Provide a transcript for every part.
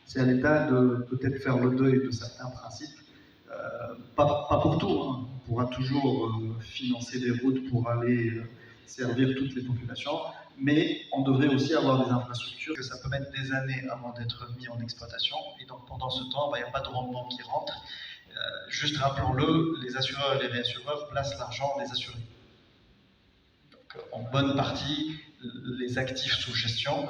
C'est à l'État de peut-être faire le deuil de certains principes. Pas pour tout, hein. On pourra toujours financer des routes pour aller servir toutes les populations, mais on devrait aussi avoir des infrastructures, que ça peut mettre des années avant d'être mis en exploitation, et donc pendant ce temps, il n'y a pas de rendement qui rentre. Juste rappelons-le, les assureurs et les réassureurs placent l'argent des assurés. Donc, en bonne partie, les actifs sous gestion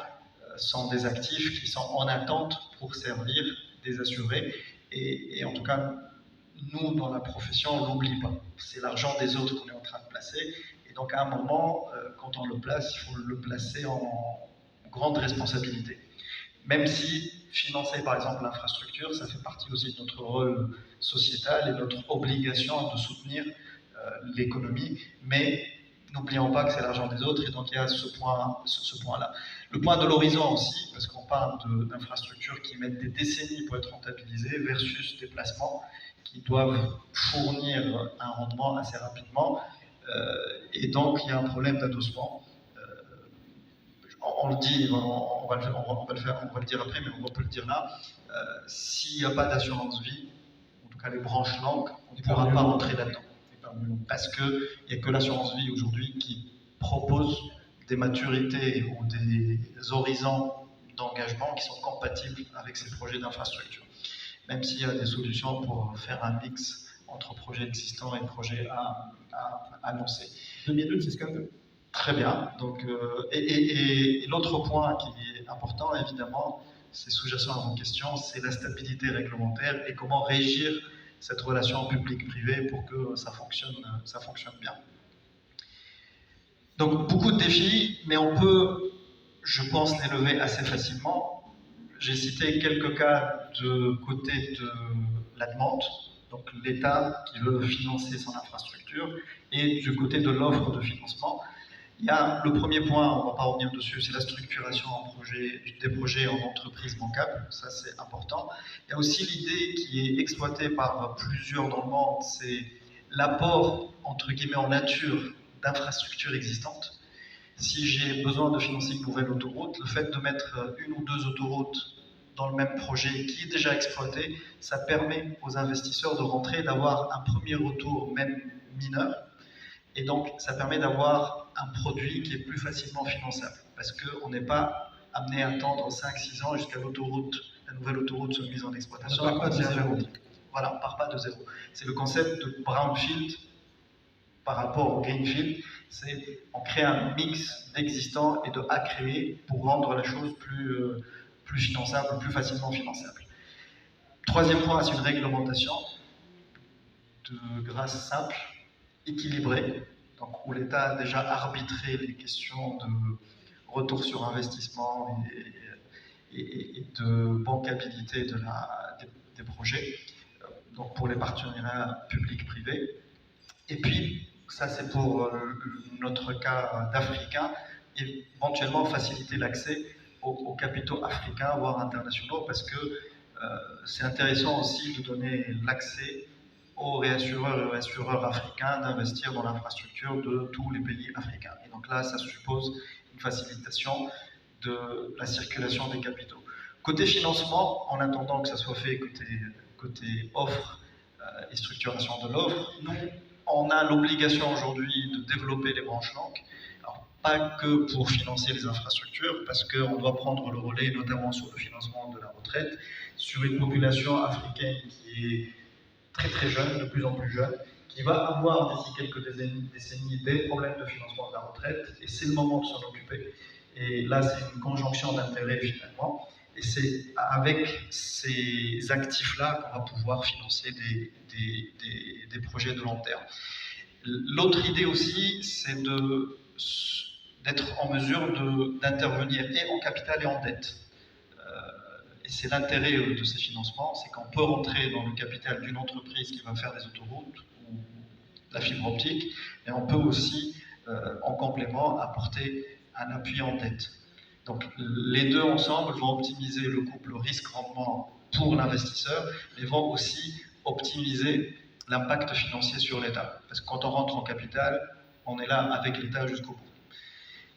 sont des actifs qui sont en attente pour servir des assurés, et en tout cas, nous, dans la profession, on ne l'oublie pas. C'est l'argent des autres qu'on est en train de placer. Et donc, à un moment, quand on le place, il faut le placer en grande responsabilité. Même si financer, par exemple, l'infrastructure, ça fait partie aussi de notre rôle sociétal et notre obligation de soutenir l'économie. Mais n'oublions pas que c'est l'argent des autres, et donc il y a ce point-là. Le point de l'horizon aussi, parce qu'on parle d'infrastructures qui mettent des décennies pour être rentabilisées, versus des placements qui doivent fournir un rendement assez rapidement, et donc il y a un problème d'adossement. On le dit, on va le dire après, mais on peut le dire là. S'il n'y a pas d'assurance vie, en tout cas les branches langues, on ne pourra pas rentrer là-dedans. Parce qu'il n'y a que l'assurance vie aujourd'hui qui propose des maturités ou des horizons d'engagement qui sont compatibles avec ces projets d'infrastructure. Même s'il y a des solutions pour faire un mix entre projets existants et projets à annoncer. 2002, c'est ce qu'on veut. Très bien. Donc, et l'autre point qui est important, évidemment, c'est sous-jacent à vos questions, c'est la stabilité réglementaire et comment régir cette relation publique-privée pour que ça fonctionne bien. Donc, beaucoup de défis, mais on peut, je pense, les lever assez facilement. J'ai cité quelques cas de côté de la demande, donc l'État qui veut financer son infrastructure, et du côté de l'offre de financement. Il y a le premier point, on ne va pas revenir dessus, c'est la structuration des projets en entreprise bancable, ça c'est important. Il y a aussi l'idée qui est exploitée par plusieurs dans le monde, c'est l'apport, entre guillemets, en nature d'infrastructures existantes. Si j'ai besoin de financer une nouvelle autoroute, le fait de mettre une ou deux autoroutes dans le même projet qui est déjà exploité, ça permet aux investisseurs de rentrer, d'avoir un premier retour, même mineur, et donc ça permet d'avoir un produit qui est plus facilement finançable, parce qu'on n'est pas amené à attendre 5-6 ans jusqu'à la nouvelle autoroute soit mise en exploitation. On ne part pas de zéro. Voilà, on ne part pas de zéro. C'est le concept de brownfield par rapport au greenfield, c'est on crée un mix d'existants et de à créer pour rendre la chose plus finançable, plus facilement finançable. Troisième point, c'est une réglementation de grâce simple, équilibrée, donc où l'État a déjà arbitré les questions de retour sur investissement et de bancabilité des projets, donc pour les partenariats publics-privés. Et puis, ça c'est pour notre cas d'Africains, éventuellement faciliter l'accès aux capitaux africains, voire internationaux, parce que c'est intéressant aussi de donner l'accès aux réassureurs et aux assureurs africains d'investir dans l'infrastructure de tous les pays africains. Et donc là, ça suppose une facilitation de la circulation des capitaux. Côté financement, en attendant que ça soit fait côté offre et structuration de l'offre, nous, on a l'obligation aujourd'hui de développer les branches langues. Alors, pas que pour financer les infrastructures, parce qu'on doit prendre le relais, notamment sur le financement de la retraite, sur une population africaine qui est très très jeune, de plus en plus jeune, qui va avoir d'ici quelques décennies des problèmes de financement de la retraite, et c'est le moment de s'en occuper. Et là, c'est une conjonction d'intérêts finalement, et c'est avec ces actifs-là qu'on va pouvoir financer des projets de long terme. L'autre idée aussi, c'est d'être en mesure d'intervenir et en capital et en dette. Et c'est l'intérêt de ces financements, c'est qu'on peut rentrer dans le capital d'une entreprise qui va faire des autoroutes ou de la fibre optique, et on peut aussi, en complément, apporter un appui en dette. Donc les deux ensemble vont optimiser le couple risque-rendement pour l'investisseur, mais vont aussi optimiser l'impact financier sur l'État. Parce que quand on rentre en capital, on est là avec l'État jusqu'au bout.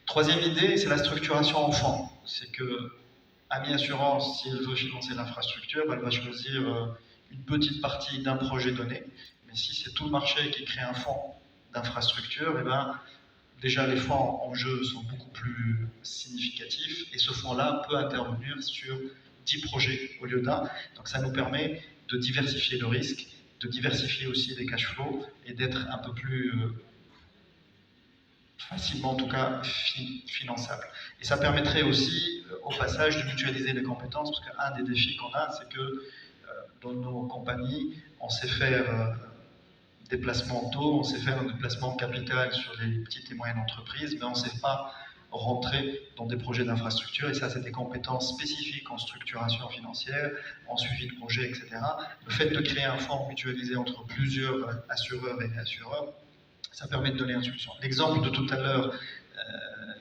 Troisième idée, c'est la structuration en fonds. C'est que Ami Assurance, si elle veut financer l'infrastructure, elle va choisir une petite partie d'un projet donné. Mais si c'est tout le marché qui crée un fonds d'infrastructure, eh ben, déjà les fonds en jeu sont beaucoup plus significatifs et ce fonds-là peut intervenir sur 10 projets au lieu d'un. Donc ça nous permet de diversifier le risque, de diversifier aussi les cash flows et d'être un peu plus facilement en tout cas finançable. Et ça permettrait aussi au passage de mutualiser les compétences parce qu'un des défis qu'on a, c'est que dans nos compagnies, on sait faire des placements taux, on sait faire un déplacement capital sur les petites et moyennes entreprises, mais on ne sait pas rentrer dans des projets d'infrastructure, et ça, c'est des compétences spécifiques en structuration financière, en suivi de projet, etc. Le fait de créer un fonds mutualisé entre plusieurs assureurs et assureurs, ça permet de donner une solution. L'exemple de tout à l'heure,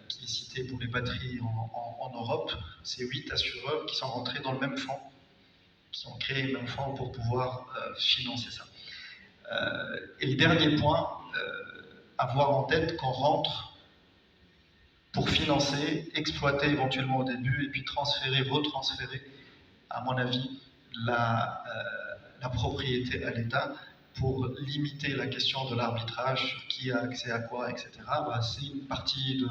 qui est cité pour les batteries en Europe, c'est 8 assureurs qui sont rentrés dans le même fonds, qui ont créé le même fonds pour pouvoir financer ça. Et le dernier point, avoir en tête qu'on rentre pour financer, exploiter éventuellement au début, et puis transférer, retransférer, à mon avis, la propriété à l'État pour limiter la question de l'arbitrage sur qui a accès à quoi, etc. Bah, c'est une partie de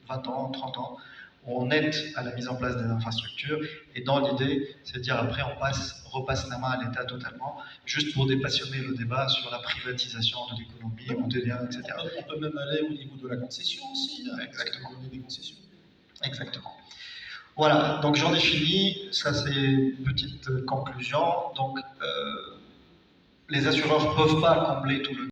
20 ans, 30 ans, où on aide à la mise en place des infrastructures, et dans l'idée, c'est de dire après on repasse la main à l'État totalement, juste pour dépassionner le débat sur la privatisation de l'économie ou des liens, etc. On peut même aller au niveau de la concession aussi. Exactement. Des concessions. Exactement. Voilà, donc j'en ai fini, ça c'est une petite conclusion. Donc les assureurs ne peuvent pas combler tout le